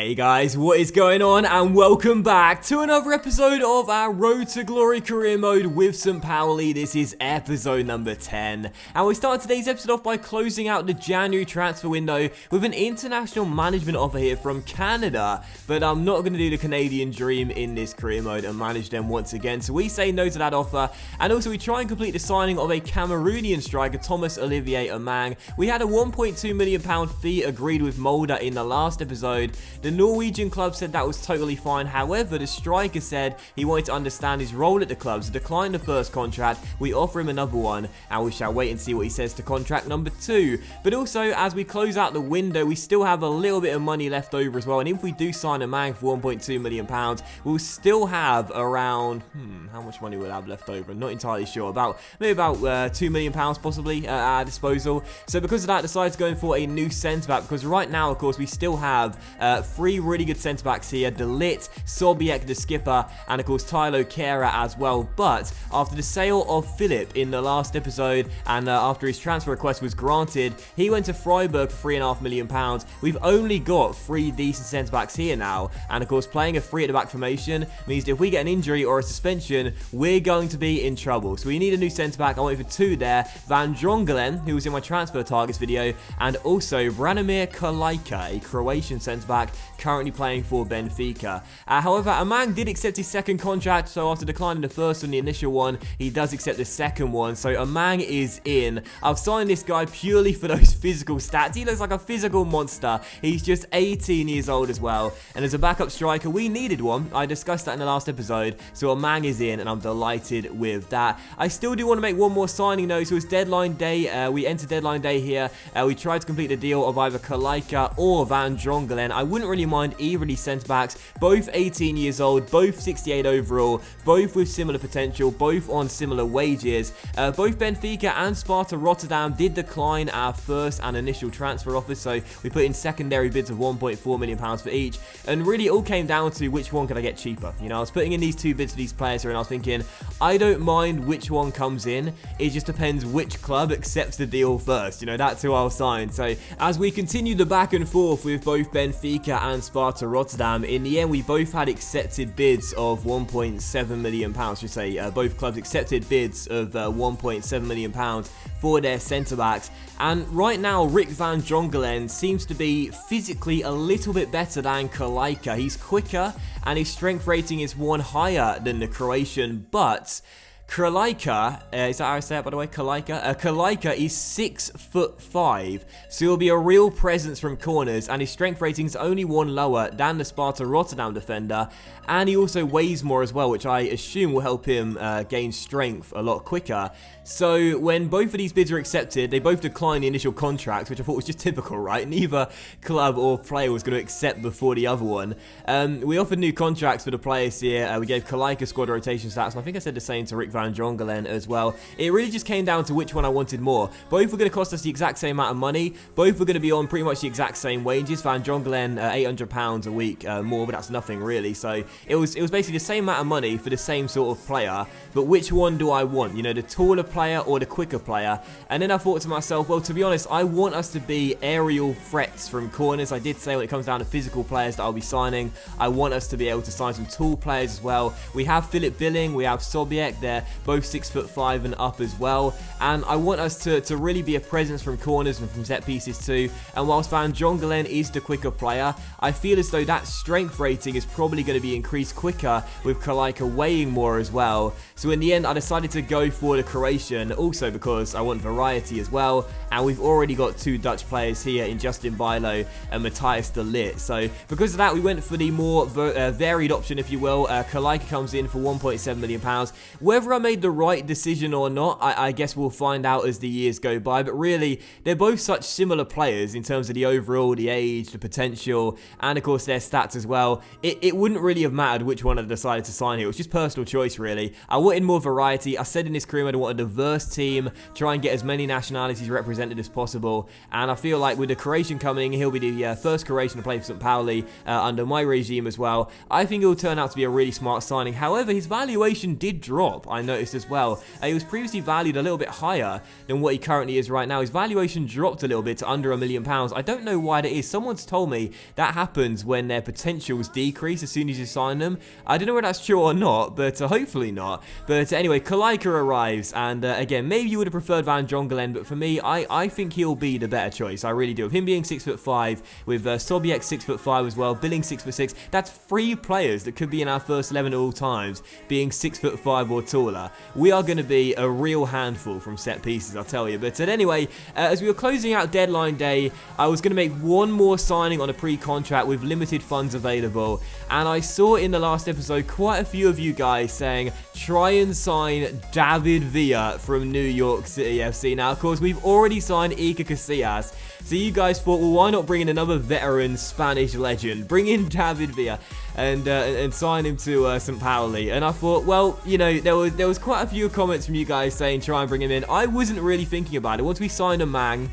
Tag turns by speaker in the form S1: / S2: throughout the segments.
S1: Hey guys, what is going on, and welcome back to another episode of our Road to Glory career mode with St. Pauli. This is episode number 10, and we start today's episode off by closing out the January transfer window with an international management offer here from Canada, but I'm not going to do the Canadian dream in this career mode and manage them once again, so we say no to that offer. And also we try and complete the signing of a Cameroonian striker, Thomas Olivier Amang. We had a £1.2 million fee agreed with Mulder in the last episode. The Norwegian club said that was totally fine. However, the striker said he wanted to understand his role at the club, so declined the first contract. We offer him another one, and we shall wait and see what he says to contract number 2. But also, as we close out the window, we still have a little bit of money left over as well. And if we do sign a man for £1.2 million, we'll still have around, how much money we'll have left over? I'm not entirely sure. Maybe about £2 million possibly at our disposal. So because of that, I decided to go in for a new centre-back, because right now, of course, we still have 3 really good centre-backs here. De Ligt, Sobiek, the skipper, and of course Tylo Kera as well. But after the sale of Philip in the last episode, and after his transfer request was granted, he went to Freiburg for £3.5 million. We've only got 3 decent centre-backs here now, and of course playing a 3 at the back formation means that if we get an injury or a suspension, we're going to be in trouble. So we need a new centre-back. I went for 2 there. Van Drongelen, who was in my transfer targets video, and also Branimir Kalajka, a Croatian centre-back currently playing for Benfica. However, Amang did accept his second contract, so after declining the first and the initial one, he does accept the second one. So Amang is in. I've signed this guy purely for those physical stats. He looks like a physical monster. He's just 18 years old as well. And as a backup striker, we needed one. I discussed that in the last episode. So Amang is in, and I'm delighted with that. I still do want to make one more signing though. So it's deadline day. We enter deadline day here. We tried to complete the deal of either Kalajka or Van Drongelen. I wouldn't really mind either of these centre-backs. Both 18 years old, both 68 overall, both with similar potential, both on similar wages. Both Benfica and Sparta Rotterdam did decline our first and initial transfer offers, so we put in secondary bids of £1.4 million for each, and really it all came down to which one could I get cheaper. You know, I was putting in these 2 bids for these players here, and I was thinking, I don't mind which one comes in, it just depends which club accepts the deal first. You know, that's who I'll sign. So as we continue the back and forth with both Benfica and Sparta Rotterdam, in the end we both had accepted bids of £1.7 million. Should say both clubs accepted bids of £1.7 million for their centre-backs. And right now Rick Van Drongelen seems to be physically a little bit better than Kalajka. He's quicker and his strength rating is 1 higher than the Croatian, but Kalajka, is that how I say it by the way? Kalajka is 6'5", so he'll be a real presence from corners, and his strength rating is only 1 lower than the Sparta Rotterdam defender, and he also weighs more as well, which I assume will help him gain strength a lot quicker. So when both of these bids were accepted, they both declined the initial contract, which I thought was just typical, right? Neither club or player was going to accept before the other one. We offered new contracts for the players here. We gave Kalajka squad rotation stats, and I think I said the same to Rick Van Drongelen as well. It really just came down to which one I wanted more. Both were going to cost us the exact same amount of money. Both were going to be on pretty much the exact same wages. Van Drongelen, £800 a week more, but that's nothing really. So it was basically the same amount of money for the same sort of player. But which one do I want? You know, the taller player or the quicker player? And then I thought to myself, well, to be honest, I want us to be aerial threats from corners. I did say when it comes down to physical players that I'll be signing, I want us to be able to sign some tall players as well. We have Philip Billing, we have Sobiek, they're both 6'5" and up as well, and I want us to really be a presence from corners and from set pieces too. And whilst Van Drongelen is the quicker player, I feel as though that strength rating is probably going to be increased quicker with Kalajka weighing more as well. So in the end, I decided to go for the Croatian, also because I want variety as well, and we've already got 2 Dutch players here in Justin Bijlo and Matthias de Ligt. So because of that, we went for the more varied option, if you will. Kalajka comes in for £1.7 million. Whether I made the right decision or not, I guess we'll find out as the years go by, but really, they're both such similar players in terms of the overall, the age, the potential, and of course their stats as well. It wouldn't really have mattered which one I decided to sign here. It was just personal choice really. I wanted more variety. I said in this career mode I want a diverse team, try and get as many nationalities represented as possible, and I feel like with the Croatian coming in, he'll be the first Croatian to play for St. Pauli under my regime as well. I think it will turn out to be a really smart signing. However, his valuation did drop. I I noticed as well. He was previously valued a little bit higher than what he currently is right now. His valuation dropped a little bit to under £1 million. I don't know why that is. Someone's told me that happens when their potentials decrease as soon as you sign them. I don't know whether that's true or not, but hopefully not. But anyway, Kalaika arrives, and again, maybe you would have preferred Van Jongelen, but for me, I think he'll be the better choice. I really do. With him being 6'5", with Sobiek 6'5" as well, Billing 6'6", that's 3 players that could be in our first 11 at all times, being 6'5" or taller. We are going to be a real handful from set pieces, I'll tell you. But anyway, as we were closing out deadline day, I was going to make one more signing on a pre-contract with limited funds available, and I saw in the last episode quite a few of you guys saying, try and sign David Villa from New York City FC. Now, of course, we've already signed Iker Casillas, so you guys thought, well, why not bring in another veteran Spanish legend? Bring in David Villa and sign him to St. Pauli. And I thought, well, you know, there was quite a few comments from you guys saying try and bring him in. I wasn't really thinking about it. Once we signed a man,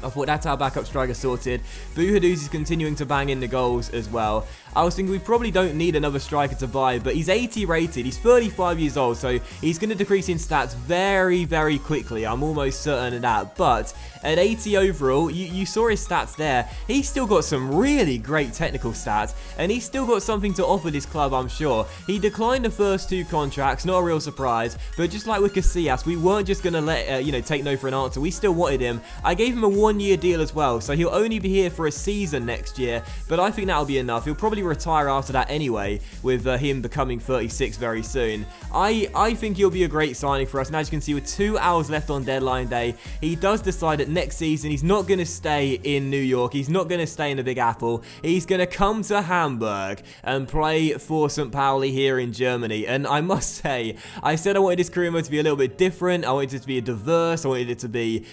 S1: I thought that's our backup striker sorted. Buhaduz is continuing to bang in the goals as well. I was thinking we probably don't need another striker to buy, but he's 80 rated, he's 35 years old, so he's going to decrease in stats very, very quickly. I'm almost certain of that. But at 80 overall, you saw his stats there. He's still got some really great technical stats, and he's still got something to offer this club, I'm sure. He declined the first 2 contracts, not a real surprise, but just like with Casillas, we weren't just going to let, take no for an answer. We still wanted him. I gave him a 1-year deal as well, so he'll only be here for a season next year, but I think that'll be enough. He'll probably retire after that anyway, with him becoming 36 very soon. I think he'll be a great signing for us, and as you can see, with 2 hours left on deadline day, he does decide that next season he's not going to stay in New York, he's not going to stay in the Big Apple, he's going to come to Hamburg and play for St. Pauli here in Germany. And I must say, I said I wanted this career mode to be a little bit different, I wanted it to be diverse, I wanted it to be,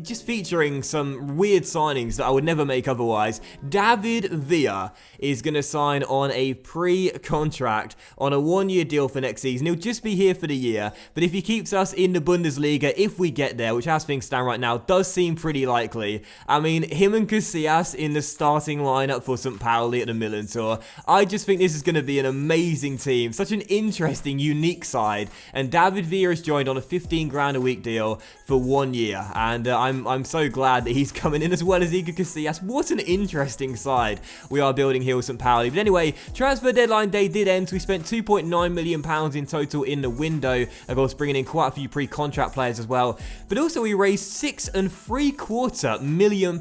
S1: just featuring some weird signings that I would never make otherwise. David Villa is going to sign on a pre-contract on a 1-year deal for next season. He'll just be here for the year, but if he keeps us in the Bundesliga, if we get there, which as things stand right now, does seem pretty likely. I mean, him and Casillas in the starting lineup for St. Pauli at the Milan Tour. I just think this is going to be an amazing team. Such an interesting, unique side. And David Villa is joined on a 15 grand a week deal for 1 year. And I'm so glad that he's coming in, as well as Iker Casillas. What an interesting side we are building here with St. Pauli. But anyway, transfer deadline day did end. So we spent £2.9 million in total in the window. Of course, bringing in quite a few pre-contract players as well. But also we raised £6.75 million.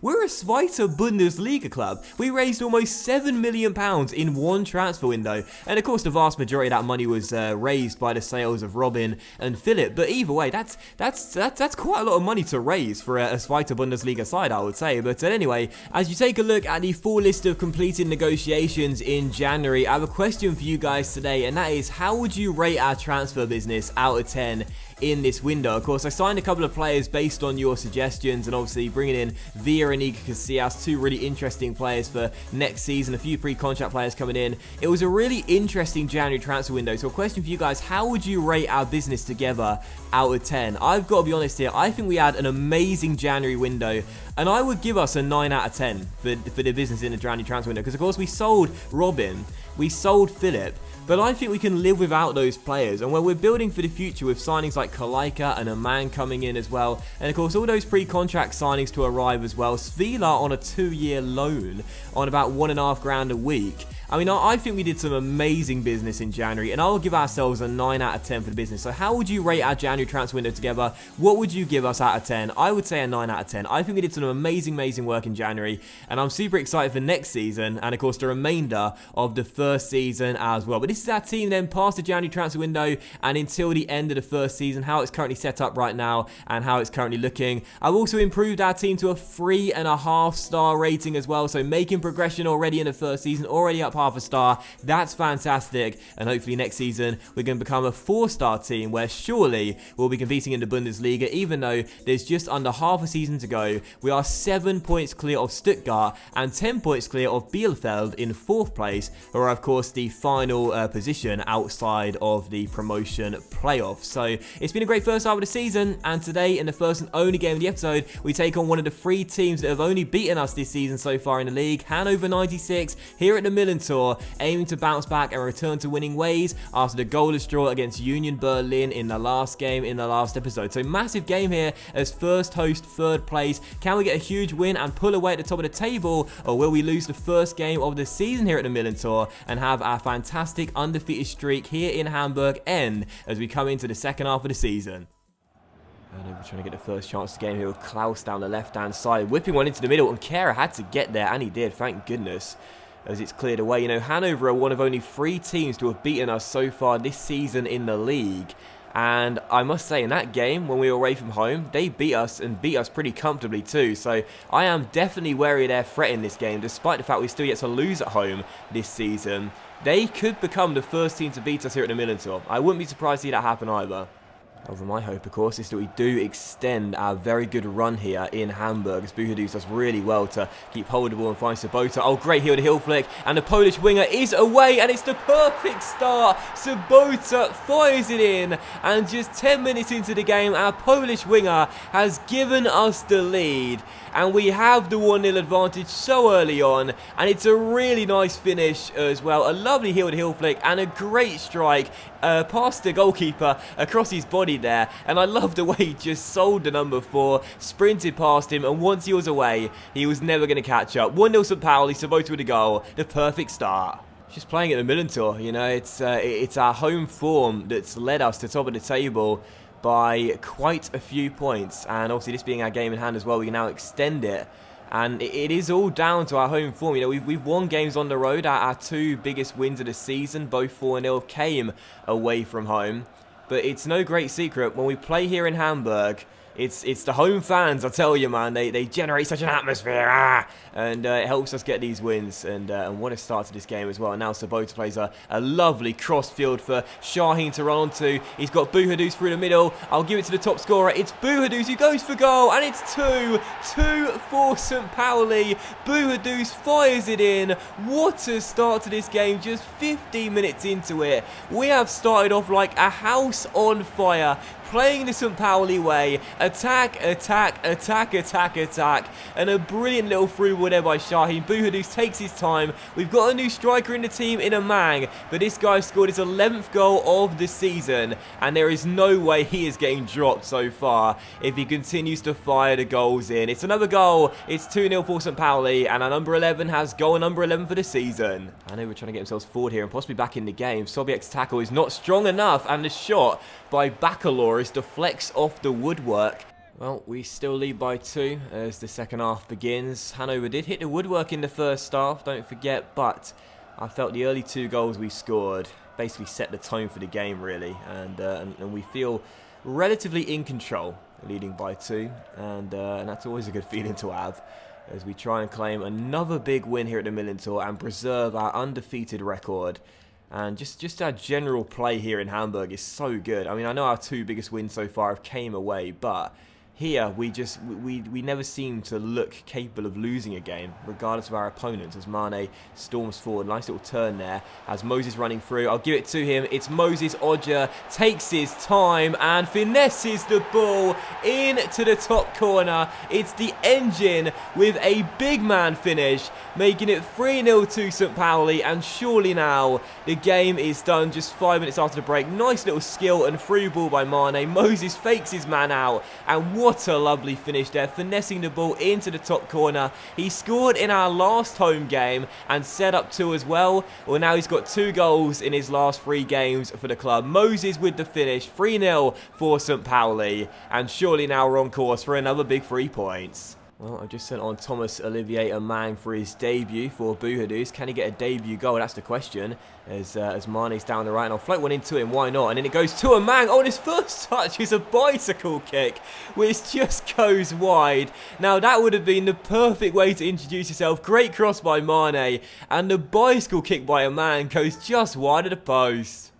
S1: We're a Zweite Bundesliga club. We raised almost £7 million in one transfer window. And of course, the vast majority of that money was raised by the sales of Robin and Philip. But either way, that's quite a lot of money to raise for a Zweite Bundesliga side, I would say. But anyway, as you take a look at the full list of completed negotiations in January, I have a question for you guys today, and that is, how would you rate our transfer business out of 10 in this window? Of course, I signed a couple of players based on your suggestions, and obviously bringing in Villa and Iker Casillas, 2 really interesting players for next season, a few pre-contract players coming in. It was a really interesting January transfer window. So a question for you guys, how would you rate our business together out of 10? I've got to be honest here, I think we had an amazing January window, and I would give us a 9 out of 10 for the business in the January transfer window, because of course we sold Robin, we sold Philip, but I think we can live without those players. And when we're building for the future with signings like Kalaika and a man coming in as well, and of course all those pre-contract signings to arrive as well, Svila on a 2-year loan on about £1.5 grand a week. I mean, I think we did some amazing business in January, and I'll give ourselves a 9 out of 10 for the business. So how would you rate our January transfer window together? What would you give us out of 10? I would say a 9 out of 10. I think we did some amazing work in January, and I'm super excited for next season, and of course the remainder of the first season as well. But this is our team then past the January transfer window and until the end of the first season, how it's currently set up right now and how it's currently looking. I've also improved our team to a 3.5 star rating as well, so making progression already in the first season, already up half a star. That's fantastic, and hopefully next season we're going to become a 4-star team where surely we'll be competing in the Bundesliga, even though there's just under half a season to go. We are 7 points clear of Stuttgart and 10 points clear of Bielefeld in 4th place, who are of course the final position outside of the promotion playoffs. So it's been a great first half of the season, and today in the first and only game of the episode we take on one of the 3 teams that have only beaten us this season so far in the league, Hannover 96, here at the Milan Millantor, aiming to bounce back and return to winning ways after the goalless draw against Union Berlin in the last game in the last episode. So massive game here as first host, third place. Can we get a huge win and pull away at the top of the table, or will we lose the first game of the season here at the Millantor and have our fantastic undefeated streak here in Hamburg end as we come into the second half of the season? And we're trying to get the first chance of the game here with Klaus down the left-hand side, whipping one into the middle, and Kera had to get there, and he did, thank goodness, as it's cleared away. You know, Hannover are one of only 3 teams to have beaten us so far this season in the league. And I must say, in that game, when we were away from home, they beat us and beat us pretty comfortably too. So I am definitely wary of their threat in this game, despite the fact we still yet to lose at home this season. They could become the first team to beat us here at the Millantor. I wouldn't be surprised to see that happen either. However, my hope, of course, is that we do extend our very good run here in Hamburg, as Buhadus does really well to keep hold of the ball and find Sobota. Oh, great heel to heel flick, and the Polish winger is away, and it's the perfect start. Sobota fires it in, and just 10 minutes into the game, our Polish winger has given us the lead. And we have the 1-0 advantage so early on, and it's a really nice finish as well. A lovely heel to heel flick and a great strike past the goalkeeper across his body there. And I love the way he just sold the number 4, sprinted past him, and once he was away, he was never going to catch up. 1-0 St. Pauli, Sobota with a goal, the perfect start. Just playing at the Millantor, you know, it's our home form that's led us to top of the table by quite a few points, and obviously this being our game in hand as well, we can now extend it, and it is all down to our home form. You know, we've won games on the road. Our 2 biggest wins of the season, both 4-0, came away from home, but it's no great secret when we play here in Hamburg. It's the home fans, I tell you, man. They generate such an atmosphere, and it helps us get these wins. And what a start to this game as well. And now Sobota plays a lovely cross field for Shaheen to run onto. He's got Buhadus through the middle. I'll give it to the top scorer. It's Buhadus who goes for goal, and it's 2-2 for St. Pauli. Buhadus fires it in. What a start to this game, just 15 minutes into it. We have started off like a house on fire, playing the St. Pauli way. Attack, attack, attack, attack, attack. And a brilliant little through ball there by Shaheen. Buhadus takes his time. We've got a new striker in the team in Amang, but this guy scored his 11th goal of the season, and there is no way he is getting dropped so far if he continues to fire the goals in. It's another goal. It's 2-0 for St. Pauli, and our number 11 has goal number 11 for the season. I know we're trying to get themselves forward here and possibly back in the game. Sobiek's tackle is not strong enough, and the shot by Baccalaureus deflects off the woodwork. Well, we still lead by 2 as the second half begins. Hannover did hit the woodwork in the first half, don't forget, but I felt the early 2 goals we scored basically set the tone for the game, really, and we feel relatively in control, leading by 2, and that's always a good feeling to have as we try and claim another big win here at the Millantor and preserve our undefeated record. And just our general play here in Hamburg is so good. I mean, I know our 2 biggest wins so far have came away, but here we never seem to look capable of losing a game, regardless of our opponents, as Mane storms forward. Nice little turn there as Moses running through. I'll give it to him. It's Moses Odja, takes his time and finesses the ball into the top corner. It's the Engine with a big man finish, making it 3-0 to St. Pauli, and surely now the game is done just 5 minutes after the break. Nice little skill and through ball by Mane. Moses fakes his man out, and what a lovely finish there, finessing the ball into the top corner. He scored in our last home game and set up 2 as well. Well, now he's got 2 goals in his last 3 games for the club. Moses with the finish, 3-0 for St. Pauli, and surely now we're on course for another big 3 points. Well, I've just sent on Thomas Olivier Amang for his debut for Buhadus. Can he get a debut goal? That's the question. As Mane's down the right, and I'll float one into him. Why not? And then it goes to Amang. Oh, and his first touch is a bicycle kick, which just goes wide. Now, that would have been the perfect way to introduce yourself. Great cross by Mane, and the bicycle kick by Amang goes just wide of the post.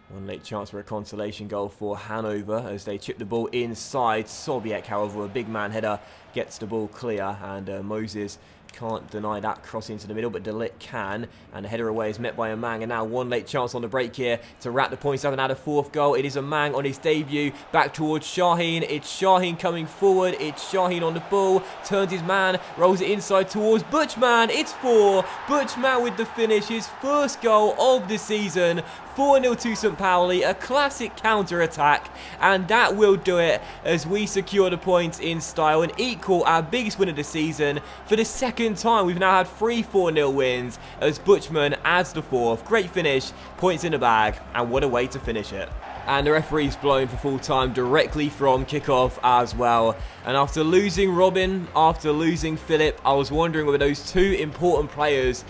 S1: One late chance for a consolation goal for Hannover as they chip the ball inside. Sobiek, however, a big man header, gets the ball clear, and Moses Can't deny that cross into the middle, but Delit can. And the header away is met by a Mang. And now one late chance on the break here to wrap the points up and add a fourth goal. It is a Mang on his debut. Back towards Shaheen. It's Shaheen coming forward. It's Shaheen on the ball. Turns his man. Rolls it inside towards Butchman. It's 4. Butchman with the finish. His first goal of the season. 4-0 to St. Pauli, a classic counter-attack, and that will do it as we secure the points in style and equal our biggest win of the season. For the second time, we've now had 3 4-0 wins as Butchman adds the 4th. Great finish, points in the bag, and what a way to finish it. And the referee's blown for full time directly from kickoff as well. And after losing Robin, after losing Philip, I was wondering whether those 2 important players,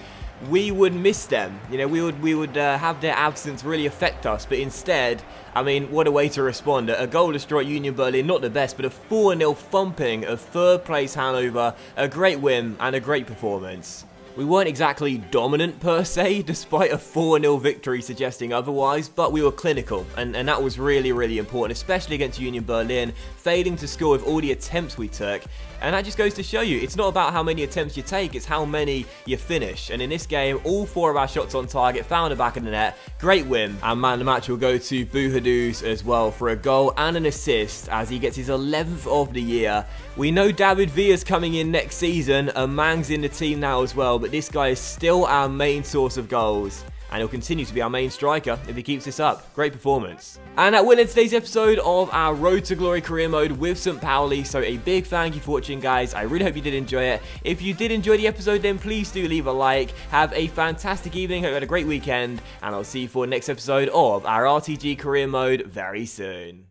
S1: we would miss them. You know, we would have their absence really affect us, but instead, I mean, what a way to respond. A goal destroyed Union Berlin, not the best, but a 4-0 thumping of 3rd place Hannover, a great win and a great performance. We weren't exactly dominant per se, despite a 4-0 victory suggesting otherwise, but we were clinical, and that was really, really important, especially against Union Berlin, failing to score with all the attempts we took. And that just goes to show you, it's not about how many attempts you take, it's how many you finish. And in this game, all 4 of our shots on target found the back of the net. Great win. And man of the match will go to Buhaduz as well for a goal and an assist as he gets his 11th of the year. We know David Villa's coming in next season, and Mang's in the team now as well, but this guy is still our main source of goals. And he'll continue to be our main striker if he keeps this up. Great performance. And that will end today's episode of our Road to Glory career mode with St. Pauli. So a big thank you for watching, guys. I really hope you did enjoy it. If you did enjoy the episode, then please do leave a like. Have a fantastic evening. Hope you had a great weekend. And I'll see you for the next episode of our RTG career mode very soon.